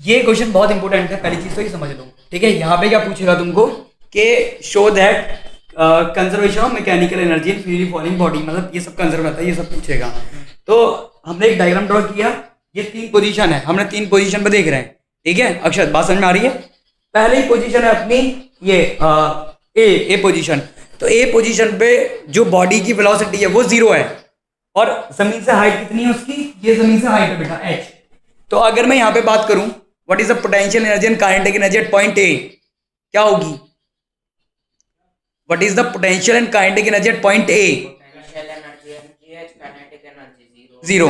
ये क्वेश्चन बहुत इंपॉर्टेंट है, पहली चीज तो ये समझ लो, ठीक है। यहाँ पे क्या पूछेगा तुमको कि show that conservation of mechanical energy in freely falling body, मतलब ये सब कंजर्व रहता है, ये सब पूछेगा। तो हमने एक डायग्राम ड्रॉ किया, ये 3 पोजीशन है, हमने 3 पोजीशन पे देख रहे हैं, ठीक है। अक्षर बात समझ में आ रही है? पहली पोजीशन है अपनी ये ए पोजीशन। तो ए पोजीशन पे जो बॉडी की वेलोसिटी है वो 0 है, और जमीन से हाइट कितनी है उसकी, ये जमीन से हाइट है बेटा h। तो अगर मैं यहाँ पे बात करूं what is the potential energy and kinetic energy at point ए, क्या होगी? What is the potential and kinetic energy at point A? Zero.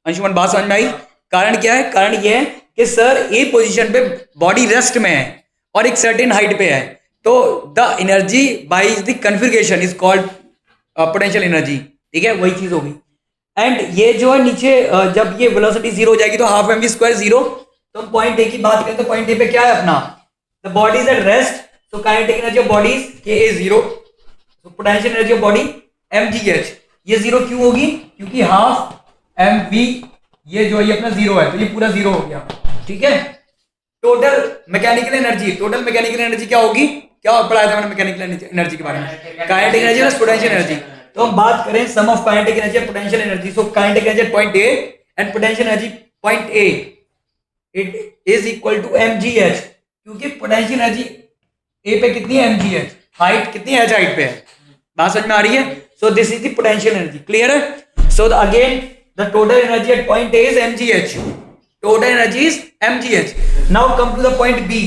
Anshuman बात समझ में आई? कारण क्या है? कारण ये है कि सर ए पोजीशन पे बॉडी रेस्ट में है और एक सर्टेन हाइट पे है, तो the energy by the configuration is called potential energy, ठीक है। वही चीज होगी। एंड ये जो है नीचे जब ये वेलोसिटी 0 हो जाएगी तो हाफ एम वी स्क्वायर 0। तो हम पॉइंट ए की बात करें तो पॉइंट ए पे क्या है अपना, the body is at rest, so kinetic energy of body is K A 0, so potential energy of body M G H. ये 0 क्यों होगी? क्योंकि हाफ एम वी ये जो है अपना 0 है, तो ये पूरा 0 हो गया, ठीक है। Total mechanical energy, total mechanical energy क्या होगी? क्या पढ़ाया था मैंने मैकेनिकल एनर्जी के बारे में? Kinetic energy plus potential energy. तो हम बात करें सम ऑफ काइनेटिक एनर्जी और potential energy, so kinetic energy point A and potential energy point A it is equal to mgh, क्योंकि पोटेंशियल एनर्जी ए पे कितनी है? mgh। हाइट कितनी है? h हाइट पे है। बात समझ में आ रही है? So this is the potential energy, clear है? So again the total energy at point A is mgh, total energy is mgh। Now come to the point B.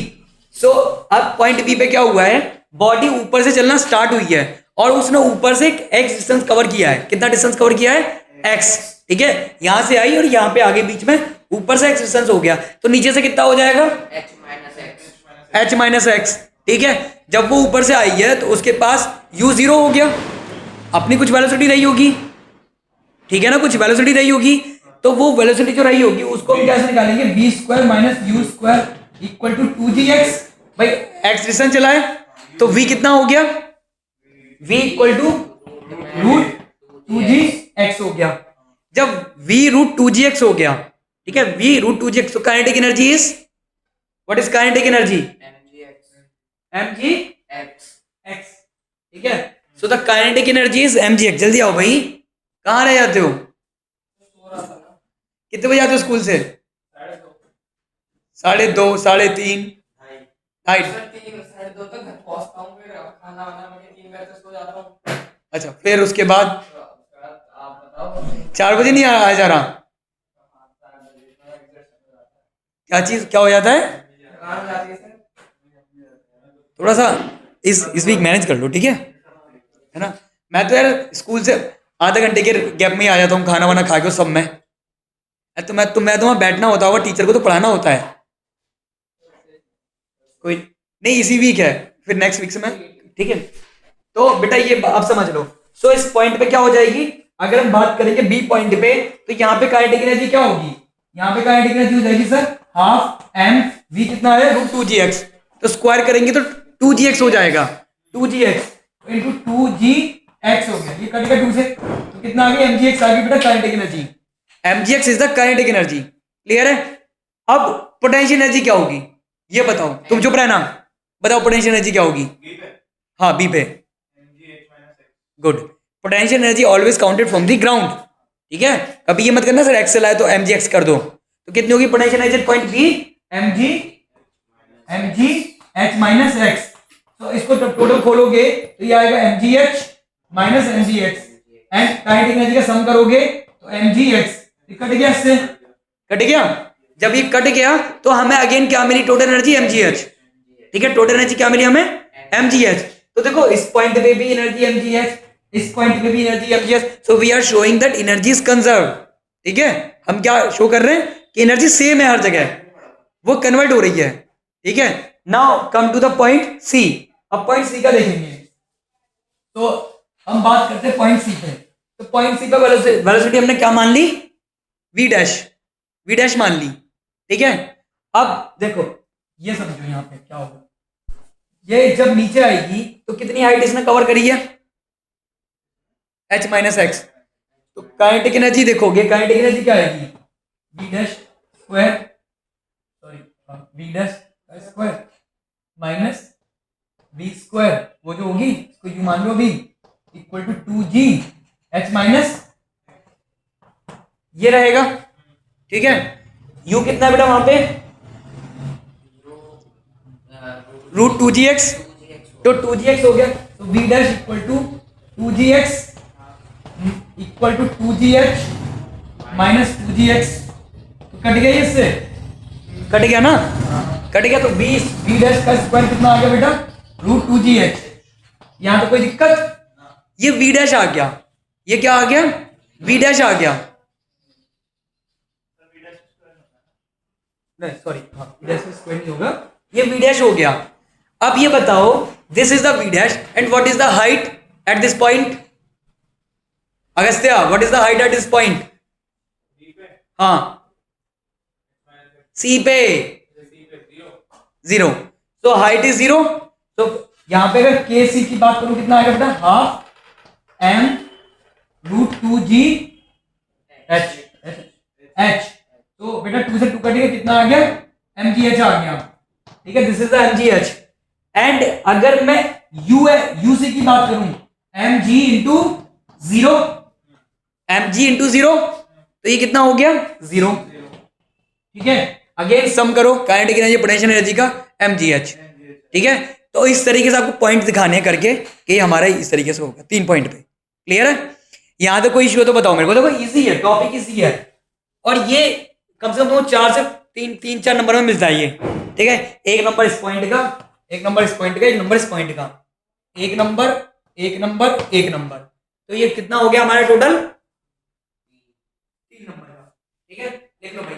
So अब पॉइंट बी पे क्या हुआ है? बॉडी ऊपर से चलना start हुई है और उसने ऊपर से एक x डिस्टेंस कवर किया है। कितना डिस्टेंस कवर किया है? x, ठीक है। यहां से आई और यहां पे आगे बीच में ऊपर से x डिस्टेंस हो गया, तो नीचे से कितना हो जाएगा? h माइनस एक्स, ठीक है। जब वो ऊपर से आई है तो उसके पास u 0 हो गया, अपनी कुछ वेलोसिटी रही होगी, ठीक है ना, कुछ वेलोसिटी रही होगी। तो वो वेलोसिटी जो रही होगी उसको हम कैसे निकालेंगे? v square minus U square equal to 2gx। भाई x डिस्टेंस चला है तो v कितना हो गया? v equal to root 2gx हो गया। जब v रूट 2gx हो गया, ठीक है, v रूट 2gx, तो kinetic energy is what is kinetic energy? mgx, ठीक है। So the kinetic energy is mgx। जल्दी आओ भाई, कहाँ रह जाते हो? कितने बजे आते हो स्कूल से? 2:30, 3:30, 2:30। अच्छा, फिर उसके बाद 4 बजे नहीं आ जा रहा? क्या चीज क्या हो जाता है? थोड़ा सा इस वीक मैनेज कर लो, ठीक है ना। मैं तो यार स्कूल से आधे घंटे के गैप में ही आ जाता हूँ, खाना वाना खा के सब में। तो मैं तो वहाँ बैठना होता होगा, टीचर को तो पढ़ाना होता है। कोई नहीं, इसी वीक है, फिर नेक्स्ट वीक से मैं, ठीक है। तो बेटा ये आप समझ लो। सो इस पॉइंट पे क्या हो जाएगी? अगर हम बात करेंगे बी पॉइंट पे, तो यहाँ पे काइनेटिक एनर्जी क्या होगी? यहाँ पे काइनेटिक एनर्जी हो जाएगी सर हाफ एम वी, कितना है? Root 2gx। तो स्क्वायर करेंगे तो 2gx हो जाएगा, 2gx इंटू 2gx हो गया, ये कट गया 2 से, तो कितना आ गया? mgx आ गया बेटा kinetic energy. mgx is the kinetic energy, clear है। अब पोटेंशियल एनर्जी क्या होगी ये बताओ, तुम चुप रहना, बताओ पोटेंशियल एनर्जी क्या होगी? हाँ बी पे, good. Potential energy always counted from the ground, ठीक है। कभी ये मत करना सर एक्स लाए तो mgx कर दो। तो कितनी होगी potential energy point B? mgh minus x. तो इसको टोटल खोलोगे तो ये आएगा mgh minus mgx, and kinetic energy का सम करोगे तो mgx। कट गया, इससे कट गया। जब ये कट गया तो हमें अगेन क्या मिली? टोटल एनर्जी mgh, ठीक है। टोटल एनर्जी क्या मिली हमें? mgh। तो देखो इस पॉइंट पे भी एनर्जी mgh, इस पॉइंट पे भी energy mgh, so we are showing that energy is conserve, ठीक है। हम क्या शो कर रहे हैं कि एनर्जी सेम है हर जगह, वो कन्वर्ट हो रही है, ठीक है। Now come to the point C. अब पॉइंट सी का देखेंगे, तो हम बात करते हैं पॉइंट सी पे। तो पॉइंट सी पे वेलोसिटी हमने क्या मान ली? वी डैश मान ली, ठीक है। अब देखो ये समझो यहाँ पे क्या होगा, ये जब नीचे आएगी तो कितनी हाइट इसने कवर करी है? h minus x. तो काइनेटिक एनर्जी देखोगे, काइनेटिक एनर्जी क्या आएगी? v dash square sorry b dash का स्क्वायर माइनस बी स्क्वायर, वो जो होगी इसको यू मान लो बी, equal to 2g h minus ये रहेगा, ठीक है। u कितना है बेटा वहां पे, √2gx, तो 2gx हो गया, तो b dash equal to 2gx equal to 2gh minus 2gx, तो कट गया ये, इससे कट गया ना, कट गया, तो b डैश का स्क्वायर कितना आ गया बेटा, √2gh। यहां तो कोई दिक्कत, ये v डैश आ गया, ये क्या आ गया, v डैश आ गया, नहीं सॉरी हाँ v डैश स्क्वायर नहीं होगा, ये v डैश हो गया। अब ये बताओ, this is the v dash and what is the height at this point, Agastya what is the height at this point, हाँ सी पे 0, तो हाइट इज 0, तो यहां पे अगर के सी की बात करूं कितना आएगा बेटा, हाफ m √2g h, तो बेटा 2 से 2 कटेगा, कितना आ गया, mgh आ गया, ठीक है, this is the mgh। And अगर मैं यूसी की बात करूं, mg इंटू 0, mg इंटू 0, तो ये कितना हो गया 0, ठीक है। अगेन सम करो काइनेटिक एनर्जी पोटेंशियल एनर्जी का mgh, ठीक है। तो इस तरीके से आपको पॉइंट दिखाने हैं करके कि हमारा इस तरीके से होगा 3 पॉइंट पे, क्लियर है। यहां तो कोई इश्यू है तो बताओ मेरे को, देखो इजी है, टॉपिक इजी है, और ये कम से कम 4 से 3-4 नंबर में मिलता है ये, ठीक है। एक नंबर इस पॉइंट का, एक नंबर इस पॉइंट का, एक नंबर इस पॉइंट का, एक नंबर एक नंबर एक नंबर, तो ये कितना हो गया हमारा टोटल 3 नंबर का, ठीक है। देख लो भाई,